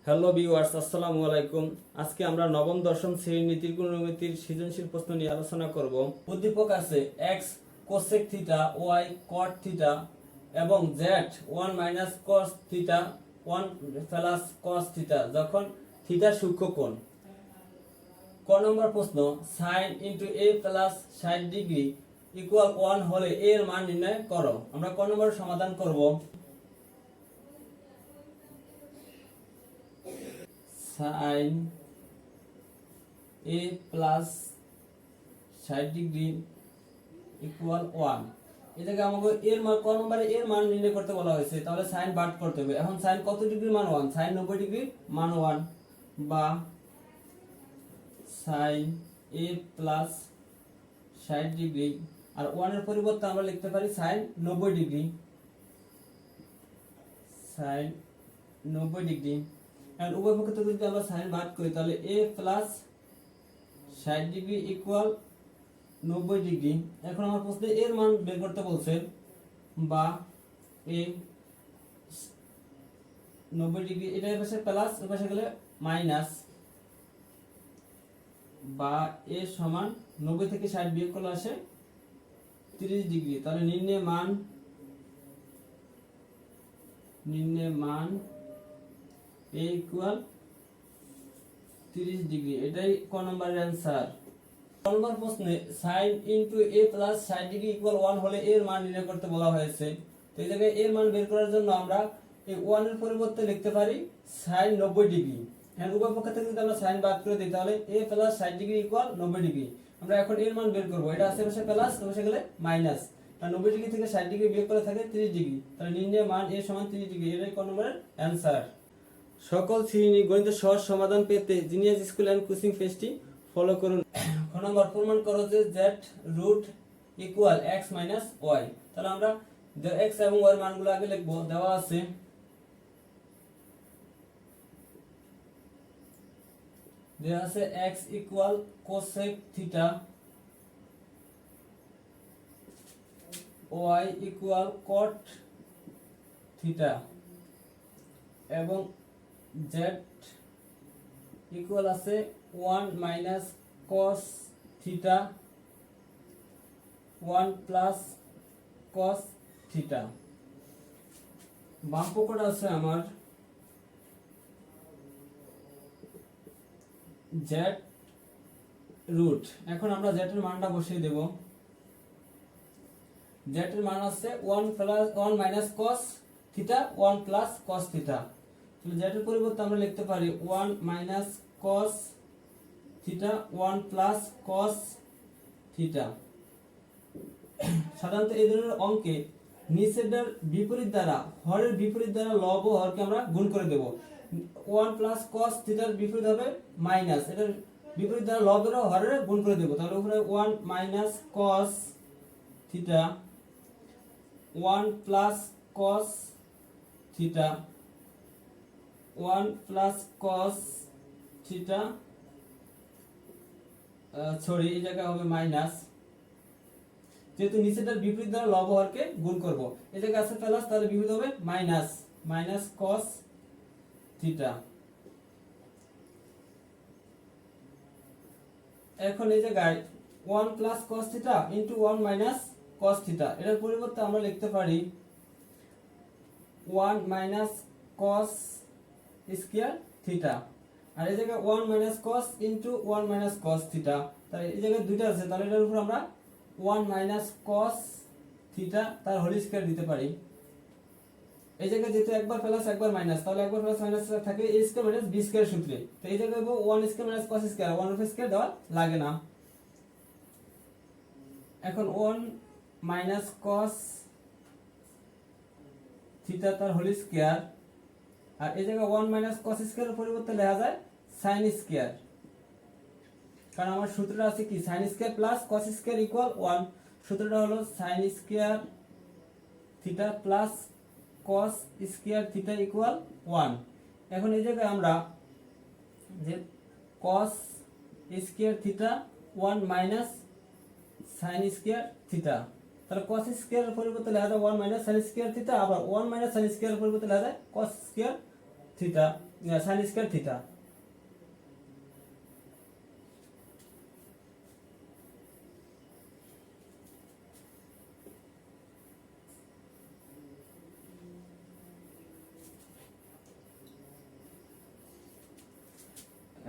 Hello viewers, আসসালামু আলাইকুম। আজকে আমরা নবম দশম শ্রেণীর ত্রিকোণমিতির সৃজনশীল প্রশ্ন নিয়ে আলোচনা করব। উদ্দীপক আছে x কোসেক থিটা, y কট থিটা এবং z 1 minus cos theta 1 plus cos theta যখন থিটা সূক্ষ্ম কোণ। ক নম্বর প্রশ্ন, sin into a plus 60 degree equal 1 হলে a এর মান নির্ণয় করো। আমরা ক নম্বর সমাধান করব। sin a plus 60 degree equal 1, এটাকে আমাকে এর মান ক নম্বরে এর মান নির্ণয় করতে বলা হয়েছে, তাহলে sin বাদ করতে হবে। এখন sin কত ডিগ্রির মান 1, sin 90 ডিগ্রির মান 1, বা sin a প্লাস 60 ডিগ্রি আর 1 এর পরিবর্তে আমরা লিখতে পারি sin 90 ডিগ্রি, sin 90 ডিগ্রি। আর উভয় পক্ষ থেকে যদি আমরা sin বাদ করি তাহলে a plus 60 degree equal 90 degree. এখন আমার প্রশ্নে এর মান বের করতে বলছে, বা a 90 ডিগ্রি, এটা এর পাশে প্লাস এর পাশে গেলে মাইনাস, বা a সমান 90 থেকে 60 বিয়োগ করলে আসে 30 ডিগ্রি। তাহলে নির্ণয় মান a ইকুয়াল 30 ডিগ্রি। এটাই ক নম্বরের অ্যান্সার। ক নম্বর প্রশ্নে sin into a plus 60 degree equal 1 হলে এর মান নির্ণয় করতে বলা হয়েছে। তো এই জায়গায় এর মান বের করার জন্য আমরা এই 1 এর পরিবর্তে লিখতে পারি sin 90 ডিগ্রি। এন্ড উভয় পক্ষ থেকে যদি আমরা sin বাদ করে দিই তাহলে a plus 60 degree equal 90 degree. আমরা এখন এর মান বের করব। এটা আশেপাশে প্লাস, আশেপাশে গেলে মাইনাস। তাহলে 90 ডিগ্রি থেকে 60 ডিগ্রি বিয়োগ করে থাকে 30 ডিগ্রি। তাহলে নির্ণয় মান a সমান 30 ডিগ্রি। এটাই ক নম্বরের অ্যান্সার। সকল শ্রেণী গণিতের সহজ সমাধান পেতে জিনিয়াস স্কুল এন্ড কোচিং পেজটি ফলো করুন। খ নম্বর, প্রমাণ করো যে z root equal x minus y। তাহলে আমরা x এবং y এর মানগুলো আগে লিখব। দেওয়া আছে x equal cosec theta, y equal কট থিটা এবং z ইকুয়াল আছে 1 minus cos theta 1 plus cos theta. বাম পক্ষটা আছে আমার z রুট। এখন আমরা z এর মানটা বসিয়ে দেব। z এর মান আছে 1 minus cos theta 1 plus cos theta. তাহলে z এর পরিবর্তে আমরা লিখতে পারি 1 minus cos theta 1 plus cos theta. সাধারণত এই ধরনের অঙ্কে নিচেরটার বিপরীত দ্বারা, হরের বিপরীত দ্বারা লব ও হরকে আমরা গুণ করে দেব। 1 প্লাস কস থিটার বিপরীত হবে মাইনাস, এটার বিপরীত দ্বারা লবের ও হরের গুণ করে দেব। তাহলে উপরে 1 minus cos theta 1 plus cos theta 1 plus cos theta, sorry এই জায়গায় হবে মাইনাস, যেহেতু নিচেটার বিপরীত দ্বারা লব হরকে গুণ করব। এই জায়গায় আছে প্লাস, তাহলে বিপরীত হবে মাইনাস, মাইনাস কস থিটা। এখন এই জায়গায় 1 plus cos theta into 1 minus cos theta, এটার পরিবর্তে আমরা লিখতে পারি 1 মাইনাস কস স্কয়ার থিটা। আর এই জায়গায় 1 minus cos into 1 minus cos theta. তাহলে এই জায়গায় দুইটা আছে, তাহলে এটার উপর আমরা 1 মাইনাস কস থিটা তার হোল স্কয়ার দিতে পারি। এই জায়গায় যেহেতু একবার প্লাস একবার মাইনাস, তাহলে একবার প্লাস মাইনাস থাকে a square minus b square সূত্রে। তো এই জায়গায় 1 স্কয়ার মাইনাস কস স্কয়ার, 1 এর স্কয়ার দেওয়া লাগে না। এখন 1 মাইনাস কস থিটা তার হোল স্কয়ার, আর এই জায়গায় 1 মাইনাস কস স্কয়ারের পরিবর্তে লেখা যায় sin স্কয়ার, কারণ আমার সূত্রটা আছে কি sin square plus cos square equal 1। সূত্রটা হলো sin square theta plus cos square theta equal 1। এখন এই জায়গায় আমরা যে cos square theta 1 minus sin square theta, তাহলে cos স্কয়ারের পরিবর্তে লেখা যায় 1 মাইনাস sin স্কয়ার থিটা, আবার 1 মাইনাস sin স্কয়ারের পরিবর্তে লেখা যায় cos square theta. Sine square theta.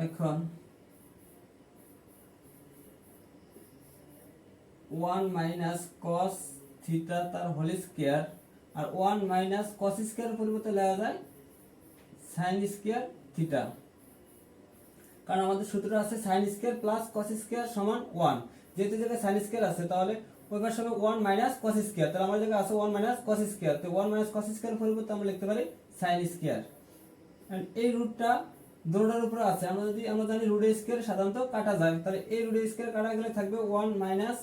এখন 1 মাইনাস কস থিটা তার হোল স্কয়ার, আর 1 মাইনাস কস স্কয়ার পরিবর্তে লেখা যায় সাইন স্কয়ার থিটা। কারণ আমাদের সূত্রটা আছে sine square plus cos square সমান 1। যেহেতু জায়গায় সাইন স্কয়ার আছে তাহলে ওই পাশে হবে 1 মাইনাস কস স্কয়ার, তাহলে আমার জায়গায় আছে 1 মাইনাস কস স্কয়ার, তো 1 মাইনাস কস স্কয়ার পরিবর্তে আমরা লিখতে পারি সাইন স্কয়ার। এন্ড এই রুটটা দুটোর উপরে আছে, আমরা জানি রুটের স্কয়ার সাধারণত কাটা যায়, তাহলে এই রুটের স্কয়ার কাটা গেলে থাকবে 1 মাইনাস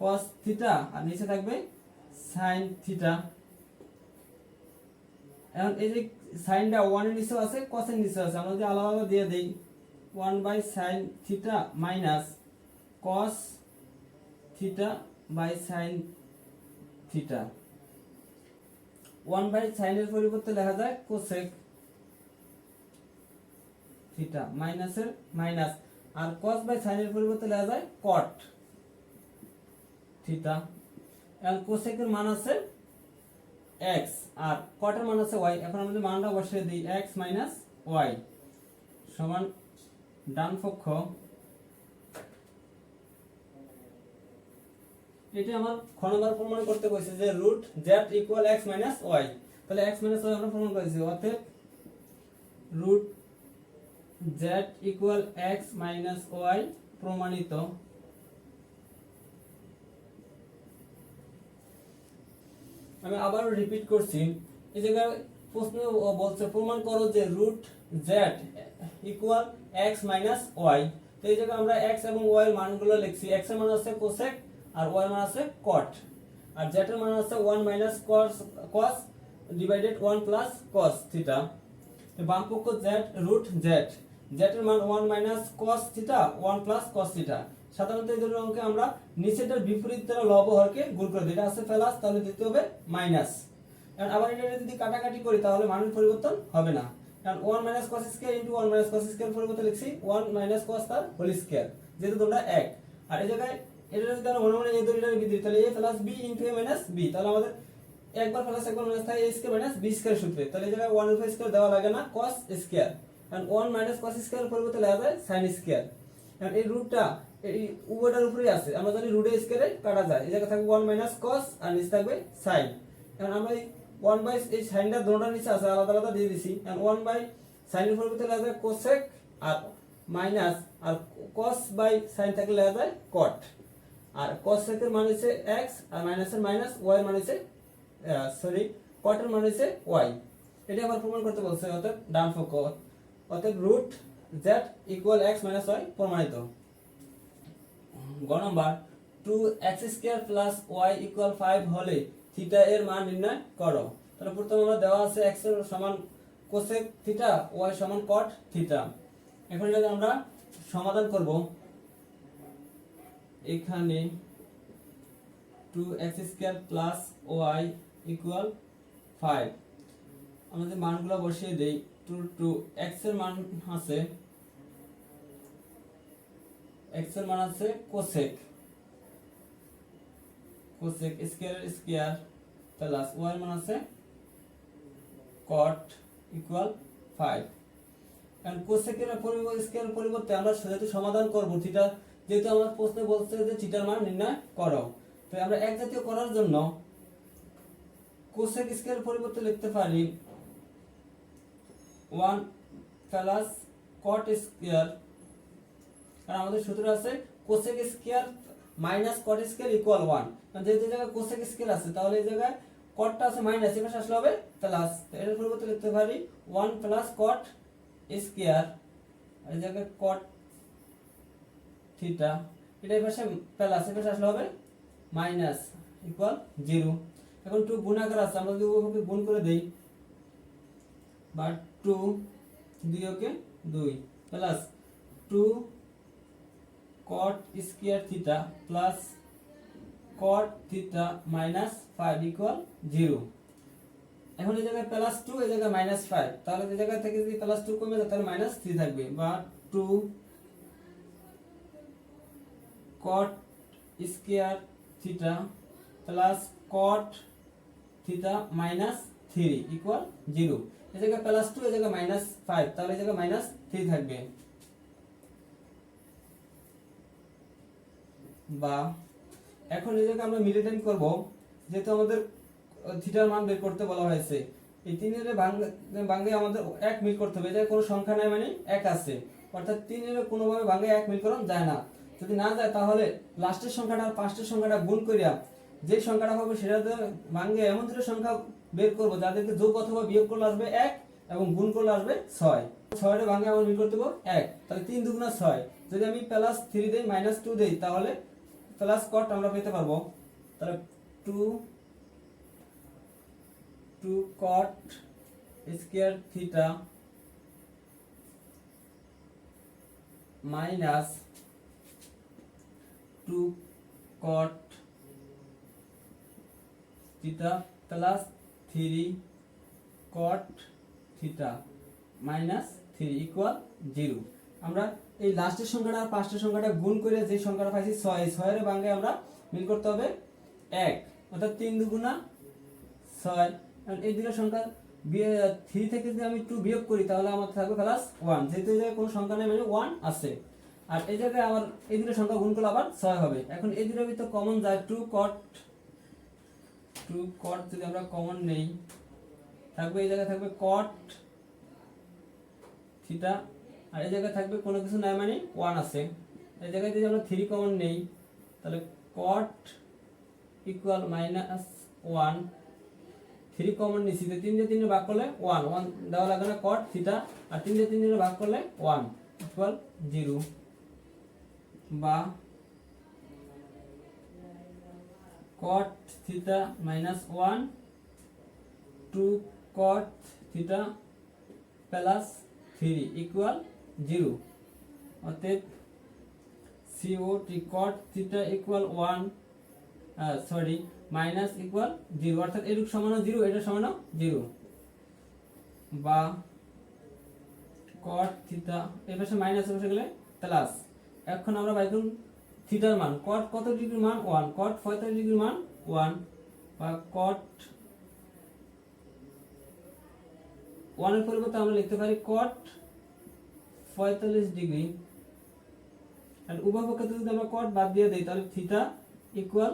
cos থিটা আর নিচে থাকবে sin থিটা। এখন এই যে সাইনটা 1 এর নিচে আছে cos এর নিচে আছে, আমরা যদি আলাদা আলাদা দিয়ে দেই 1 by sin theta minus cos theta by sin theta. 1 by sin এর পরিবর্তে লেখা যায় cosec থিটা মাইনাসের মাইনাস, আর cos বাই sin এর পরিবর্তে লেখা যায় cot থিটা। এখন cosec এর মান আছে x আর cot এর মান আছে y। এখন আমরা যদি মানটা বসিয়ে দিই x মাইনাস y সমান ডান পক্ষ, এটা আমার খ নম্বর প্রমাণ করতে কইছে যে root z equal x minus y, তাহলে x মাইনাস y আমরা প্রমাণ করেছি, অতএব root z equal x minus y প্রমাণিত। আমি আবার রিপিট করছি, এই জায়গায় প্রশ্ন বলছে প্রমাণ করো যে root z equal x minus y। তো এই জায়গায় আমরা x এবং y এর মানগুলো লিখছি, x এর মান আছে cosec আর y এর মান আছে cot, আর z এর মান আছে 1 minus cos divided 1 plus cos theta. তো বাম পক্ষ z রুট z, z এর মান 1 minus cos theta 1 plus cos theta. সাধারণত এই ধরনের অঙ্কে আমরা নিচেরটার বিপরীত দ্বারা লব হরকে গুণ করে দিই, এটা আছে প্লাস তাহলে দিতে হবে মাইনাস। কারণ আবার এটা যদি কাটাকাটি করি তাহলে মানের পরিবর্তন হবে না, কারণ 1 minus cos square into 1 minus cos square পরিবর্তে লিখছি 1 মাইনাস cos তার হোল স্কয়ার, যেহেতু তোমরা এক। আর এই জায়গায় এটা যদি আমরা মনে মনে এই দুইটার বিপরীত, তাহলে a plus b into a minus b, তাহলে আমাদের একবার প্লাস একবার মাইনাস থাকে a square minus b square সূত্রে, তাহলে এই জায়গায় 1 এর স্কয়ার দেওয়া লাগে না, cos স্কয়ার। কারণ 1 মাইনাস cos স্কয়ার পরিবর্তে লেখা যায় sin স্কয়ার। কারণ এই রুটটা এই উভয়টার উপরেই আছে, আমরা জানি রুটের স্কয়ারে কাটা যায়, এই জায়গায় থাকবে 1 মাইনাস cos আর নিচে থাকবে sin। কারণ আমরা এই 1 বাই এই সাইনটা দুটোটার নিচে আছে আলাদা আলাদা দিয়ে দিছি, কারণ 1 বাই sin এর পরিবর্তে লেখা যায় cosec আর মাইনাস, আর cos বাই sin থাকলে লেখা যায় cot। আর cosec এর মান হচ্ছে x আর মাইনাসের মাইনাস, y এর মান হচ্ছে cot এর মান হচ্ছে y। এটা আবার প্রমাণ করতে বলছে, অতএব ডান পক্ষ, অতএব root z equal x minus y প্রমাণিত। গ number 2x square plus y equal 5 হলে থিটা এর মান নির্ণয় করো। তাহলে প্রথমে আমরা দেওয়া আছে x এর সমান cosec থিটা, y সমান cot থিটা। এখন এটা আমরা সমাধান করব। এখানে 2x square plus y equal 5, আমাদের মানগুলো বসিয়ে দেই। 2 x এর মান আছে cosec square square plus y এর মান আছে cot ইকুয়াল 5। এন্ড cosec এর স্কয়ার পরিবর্তে আমরা যেহেতু সমাধান করব থিটা, যেহেতু আমার প্রশ্নে বলছে যে থিটার মান নির্ণয় করো, তো আমরা এক জাতীয় করার জন্য cosec স্কয়ার পরিবর্তে লিখতে পারি 1 প্লাস cot স্কয়ার। কারণ আমাদের সূত্র আছে cosec square minus cot square equal 1, কারণ যেহেতু এই জায়গায় cosec স্কয়ার আছে তাহলে এই জায়গায় cotটা আছে মাইনাস, এর পাশে আসলে হবে প্লাস, এর পরিবর্তে লিখতে পারি 1 প্লাস cot স্কয়ার, এই জায়গায় cot থিটা, এটা এই পাশে প্লাস, এর পাশে আসলে হবে মাইনাস ইকুয়াল 0। এখন 2 গুণাকার আছে, আমরা যদি ওকে গুণ করে দেই, বা 2 2 কে 2 plus 2 cot square theta plus cot theta minus 5 equal 0। এখন এই জায়গায় প্লাস 2, এই জায়গায় -5, তাহলে এই জায়গা থেকে যদি প্লাস 2 কমে যায় তাহলে -3 থাকবে, বা 2 cot square theta plus cot theta -3 equal 0। এই জায়গায় প্লাস 2, এই জায়গায় -5, তাহলে এই জায়গায় -3 থাকবে, বা এখন এই জায়গায় আমরা মিডল টার্ম করব, যেহেতু আমাদের থিটার মান বের করতে বলা হয়েছে। এই 3 এর ভাঙে আমাদের 1 মিল করতে হবে, এটা কোনো সংখ্যা নাই মানে 1 আছে, অর্থাৎ 3 এর কোনোভাবে ভাঙে 1 মিল করা যায় না। যদি না যায় তাহলে লাস্টের সংখ্যাটা আর ফার্স্টের সংখ্যাটা গুণ করিয়া যে সংখ্যাটা হবে সেটা ভাঙে এমন দুটো সংখ্যা বের করব যাদেরকে যোগ অথবা বিয়োগ করলে আসবে 1 এবং গুণ করলে আসবে 6। 6 এর ভাঙে আমরা মিল করতে হবে 1, তাহলে 3 দুগুণা 6। যদি আমি +3 দেই -2 দেই তাহলে প্লাস cot আমরা পেতে পারবো, তাহলে 2 cot square theta minus 2 cot theta plus 3 cot theta -3 equal 0। আমরা এই লাস্টের সংখ্যাটা আর ফার্স্টের সংখ্যাটা গুণ করে যে সংখ্যাটা পাইছি 6, 6 এর ভাঙে আমরা মিল করতে হবে 1, অর্থাৎ 3 দুগুণা 6। কারণ এই দুটো সংখ্যা 3 থেকে যদি আমি 2 বিয়োগ করি তাহলে আমার থাকবে +1, যেহেতু এই জায়গায় কোনো সংখ্যা নেই মানে 1 আছে, আর এই জায়গায় আমার এই দুটো সংখ্যা গুণ করলে আবার 6 হবে। এখন এই দুটোর ভিতর কমন যায় 2 cot যদি আমরা কমন নেই থাকবে এই জায়গায় থাকবে cot থিটা, আর এই জায়গায় থাকবে কোনো কিছু নাই মানে 1 আছে। এই জায়গায় যদি আমরা 3 কমন নেই তাহলে cot ইকুয়াল -1, 3 কমন নিছি, 3 দিয়ে 3 ভাগ করলে 1 দেওয়া লাগে না cot থিটা, আর 3 দিয়ে 3 ভাগ করলে 1 ইকুয়াল 0, বা cot theta -1 2 cot theta plus 3 equal 0, অতএব COT cot theta equal 1 minus equal 0, অর্থাৎ এর সমান 0, এটা সমান 0, বা cot থিটা এই পাশে মাইনাস বসে গেলে প্লাস। এখন আমরা বাইর করব থিটার মান, cot কত ডিগ্রির মান 1, cot 45 ডিগ্রির মান 1, বা cot 1 এর পরিবর্তে আমরা লিখতে পারি cot 45 ডিগ্রি, আর উভয় পক্ষে যদি আমরা cot বাদ দিয়ে দেই তাহলে থিটা ইকুয়াল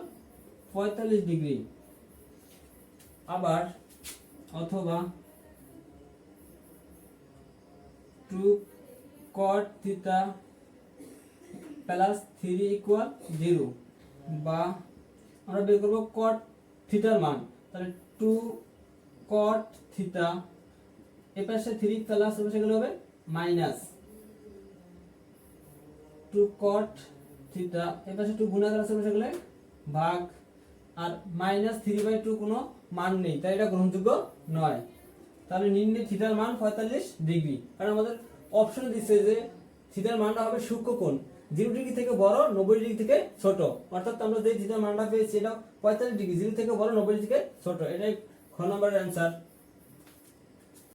45 ডিগ্রি। আবার অথবা 2 cot থিটা প্লাস 3 ইকুয়াল 0, বা আমরা বের করব cot থিটার মান, তাহলে 2 cot থিটা এই পাশে 3 প্লাস বসে গেলে হবে মাইনাস 2 cot থিটা এই পাশে 2 গুণাকার আছে বসে গেলে ভাগ, আর -3/2 কোনো মান নেই তাই এটা গ্রহণযোগ্য নয়। তাহলে নির্ণয় থিটার মান 45 ডিগ্রি, কারণ আমাদের অপশন দিচ্ছে যে থিটার মানটা হবে সূক্ষ্মকোণ, 0 ডিগ্রি থেকে বড় 90 ডিগ্রি থেকে ছোট, অর্থাৎ আমরা যে থিটার মানটা পেয়েছি এটা 45 ডিগ্রি, 0 থেকে বড় 90 ডিগ্রি থেকে ছোট, এটাই খ নম্বরের অ্যান্সার।